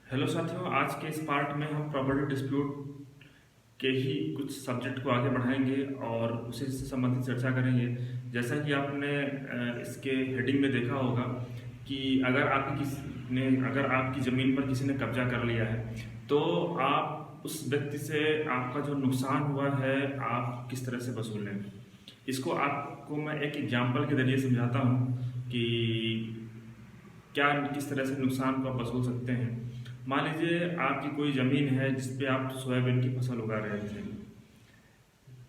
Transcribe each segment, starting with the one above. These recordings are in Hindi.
हेलो साथियों, आज के इस पार्ट में हम प्रॉपर्टी डिस्प्यूट के ही कुछ सब्जेक्ट को आगे बढ़ाएंगे और उसी से संबंधित चर्चा करेंगे। जैसा कि आपने इसके हेडिंग में देखा होगा कि अगर आपकी ज़मीन पर किसी ने कब्जा कर लिया है तो आप उस व्यक्ति से आपका जो नुकसान हुआ है आप किस तरह से वसूलें। इसको आपको मैं एक एग्जाम्पल के जरिए समझाता हूँ कि क्या किस तरह से नुकसान को आप वसूल सकते हैं। मान लीजिए आपकी कोई ज़मीन है जिस पे आप सोयाबीन की फसल उगा रहे थे,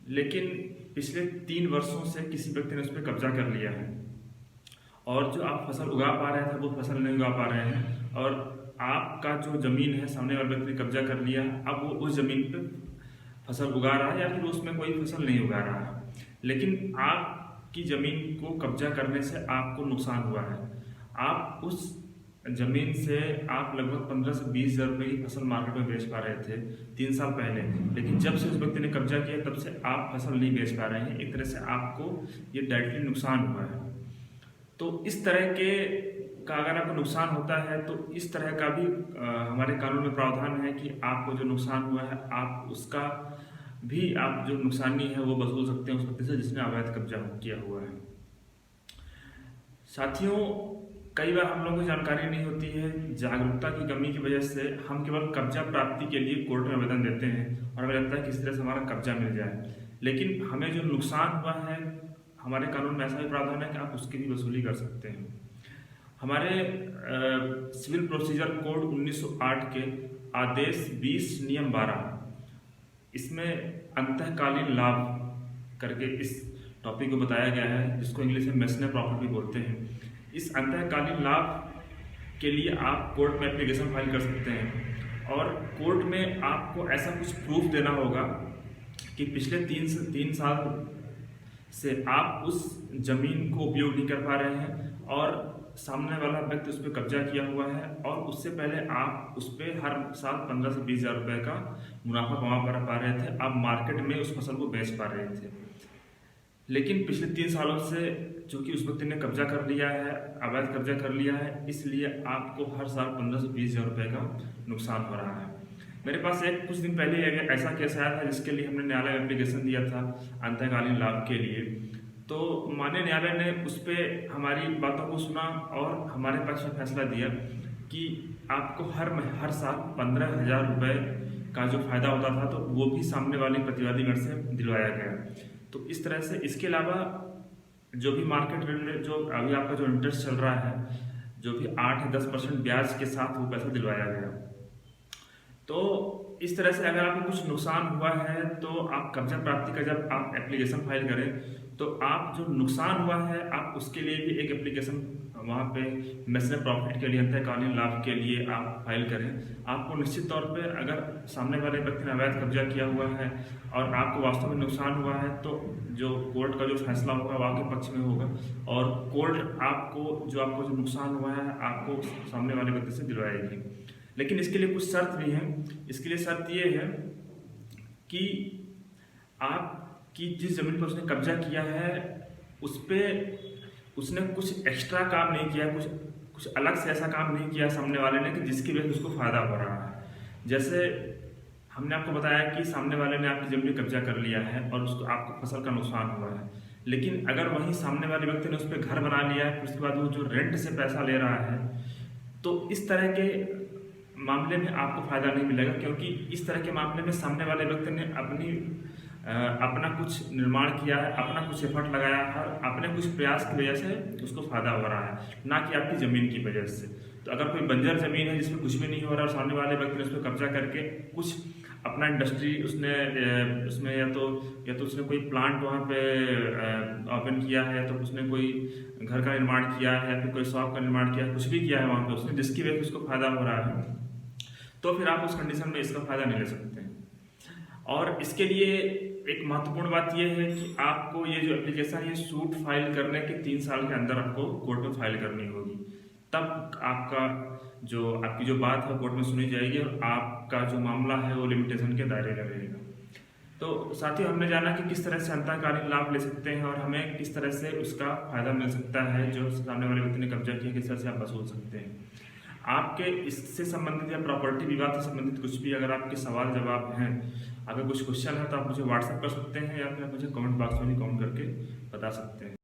लेकिन पिछले 3 वर्षों से किसी व्यक्ति ने उस पर कब्जा कर लिया है और जो आप फसल उगा पा रहे थे वो फसल नहीं उगा पा रहे हैं और आपका जो ज़मीन है सामने वाले व्यक्ति ने कब्जा कर लिया है। अब वो उस ज़मीन पे फसल उगा रहा है या फिर उसमें कोई फसल नहीं उगा रहा है, लेकिन आपकी ज़मीन को कब्जा करने से आपको नुकसान हुआ है। आप उस जमीन से आप लगभग 15 से 20 हज़ार रुपये की फसल मार्केट में बेच पा रहे थे 3 साल पहले, लेकिन जब से उस व्यक्ति ने कब्जा किया तब से आप फसल नहीं बेच पा रहे हैं। एक तरह से आपको ये डायरेक्टली नुकसान हुआ है। तो इस तरह के का अगर आपको नुकसान होता है तो इस तरह का भी हमारे कानून में प्रावधान है कि आपको जो नुकसान हुआ है आप उसका भी आप जो नुकसानी है वो वसूल सकते हैं उस व्यक्ति से जिसने अवैध कब्जा किया हुआ है। साथियों, कई बार हम लोगों को जानकारी नहीं होती है, जागरूकता की कमी की वजह से हम केवल कब्जा प्राप्ति के लिए कोर्ट में आवेदन देते हैं और हमें लगता है किस तरह से हमारा कब्जा मिल जाए, लेकिन हमें जो नुकसान हुआ है हमारे कानून में ऐसा भी प्रावधान है कि आप उसकी भी वसूली कर सकते हैं। हमारे सिविल प्रोसीजर कोड 1908 के आदेश 20 नियम 12 इसमें अंतःकालीन लाभ करके इस टॉपिक को बताया गया है, जिसको इंग्लिश में मेसनर प्रॉफिट भी बोलते हैं। इस अंतःकालीन लाभ के लिए आप कोर्ट में एप्लीकेशन फाइल कर सकते हैं और कोर्ट में आपको ऐसा कुछ प्रूफ देना होगा कि पिछले 3 साल से आप उस जमीन को उपयोग नहीं कर पा रहे हैं और सामने वाला व्यक्ति उस पर कब्जा किया हुआ है और उससे पहले आप उस पर हर साल 15 से 20 हज़ार रुपये का मुनाफा कमा पा रहे थे। आप मार्केट में उस फसल को बेच पा रहे थे, लेकिन पिछले 3 सालों से चूंकि उस व्यक्ति ने कब्जा कर लिया है, अवैध कब्जा कर लिया है, इसलिए आपको हर साल 15 से 20 हज़ार रुपये का नुकसान हो रहा है। मेरे पास कुछ दिन पहले ऐसा केस आया था जिसके लिए हमने न्यायालय में एप्लीकेशन दिया था अंतःकालीन लाभ के लिए। तो माननीय न्यायालय ने उस पर हमारी बातों को सुना और हमारे पक्ष में फैसला दिया कि आपको हर साल 15 हज़ार रुपये का जो फायदा होता था तो वो भी सामने वाले प्रतिवादीगण से दिलवाया गया। तो इस तरह से इसके अलावा जो भी मार्केट रेट में जो अभी आपका जो इंटरेस्ट चल रहा है, जो भी 8 या 10% ब्याज के साथ वो पैसा दिलवाया गया। तो इस तरह से अगर आपको कुछ नुकसान हुआ है तो आप कब्जा प्राप्ति का जब आप एप्लीकेशन फाइल करें तो आप जो नुकसान हुआ है आप उसके लिए भी एक एप्लीकेशन वहाँ पे मेसनर प्रॉफिट के लिए अंतःकालीन लाभ के लिए आप फाइल करें। आपको निश्चित तौर पे अगर सामने वाले व्यक्ति ने अवैध कब्जा किया हुआ है और आपको वास्तव में नुकसान हुआ है तो जो कोर्ट का जो फैसला होगा वो आपके पक्ष में होगा और कोर्ट आपको जो नुकसान हुआ है आपको सामने वाले व्यक्ति से दिलवाएगी। लेकिन इसके लिए कुछ शर्त भी हैं। इसके लिए शर्त ये है कि आपकी जिस जमीन पर उसने कब्जा किया है उस पर उसने कुछ एक्स्ट्रा काम नहीं किया, कुछ अलग से ऐसा काम नहीं किया सामने वाले ने कि जिसकी वजह से उसको फ़ायदा हो रहा है। जैसे हमने आपको बताया कि सामने वाले ने आपकी ज़मीन कब्जा कर लिया है और उसको आपको फसल का नुकसान हुआ है, लेकिन अगर वहीं सामने वाले व्यक्ति ने उस पर घर बना लिया है, उसके बाद वो जो रेंट से पैसा ले रहा है, तो इस तरह के मामले में आपको फ़ायदा नहीं मिलेगा, क्योंकि इस तरह के मामले में सामने वाले व्यक्ति ने अपना कुछ निर्माण किया है, अपना कुछ एफर्ट लगाया है और अपने कुछ प्रयास की वजह से उसको फ़ायदा हो रहा है, ना कि आपकी ज़मीन की वजह से। तो अगर कोई बंजर ज़मीन है जिसमें कुछ भी नहीं हो रहा और सामने वाले व्यक्ति ने उस पर कब्जा करके कुछ अपना इंडस्ट्री उसमें या तो उसने कोई प्लांट वहाँ पे ओपन किया है, या तो उसने कोई घर का निर्माण किया है या फिर कोई शॉप का निर्माण किया है, कुछ भी किया है वहाँ पे उसने जिसकी वजह से उसको फ़ायदा हो रहा है, तो फिर आप उस कंडीशन में इसका फ़ायदा नहीं ले सकते। और इसके लिए एक महत्वपूर्ण बात यह है कि आपको ये जो एप्लीकेशन है सूट फाइल करने के 3 साल के अंदर आपको कोर्ट में फाइल करनी होगी, तब आपकी जो बात है कोर्ट में सुनी जाएगी और आपका जो मामला है वो लिमिटेशन के दायरे में रहेगा। तो साथियों, हमने जाना कि किस तरह से अंतःकालीन लाभ ले सकते हैं और हमें किस तरह से उसका फायदा मिल सकता है जो सामने वाले व्यक्ति ने कब्जा किया, किस तरह से आप वसूल सकते हैं। आपके इससे संबंधित या प्रॉपर्टी विवाद से संबंधित कुछ भी अगर आपके सवाल जवाब हैं, अगर कुछ क्वेश्चन है तो आप मुझे व्हाट्सएप कर सकते हैं या फिर आप मुझे कमेंट बॉक्स में कमेंट करके बता सकते हैं।